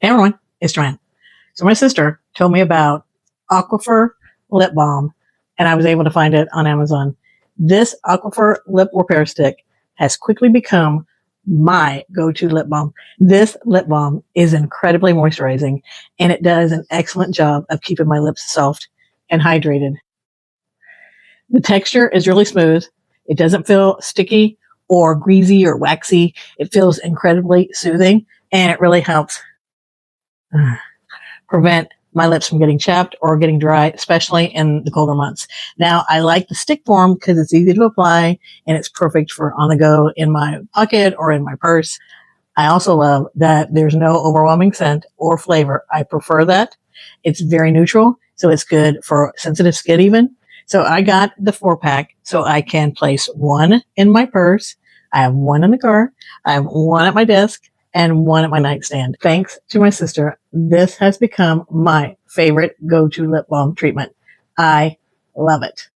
Hey everyone, it's Joanne. So my sister told me about Aquaphor Lip Balm, and I was able to find it on Amazon. This Aquaphor Lip Repair Stick has quickly become my go-to lip balm. This lip balm is incredibly moisturizing, and it does an excellent job of keeping my lips soft and hydrated. The texture is really smooth. It doesn't feel sticky or greasy or waxy. It feels incredibly soothing, and it really helps prevent my lips from getting chapped or getting dry, especially in the colder months. Now, I like the stick form because it's easy to apply and it's perfect for on the go in my pocket or in my purse. I also love that there's no overwhelming scent or flavor. I prefer that. It's very neutral, so it's good for sensitive skin even. So I got the 4-pack so I can place one in my purse. I have one in the car. I have one at my desk and one at my nightstand. Thanks to my sister, this has become my favorite go-to lip balm treatment. I love it.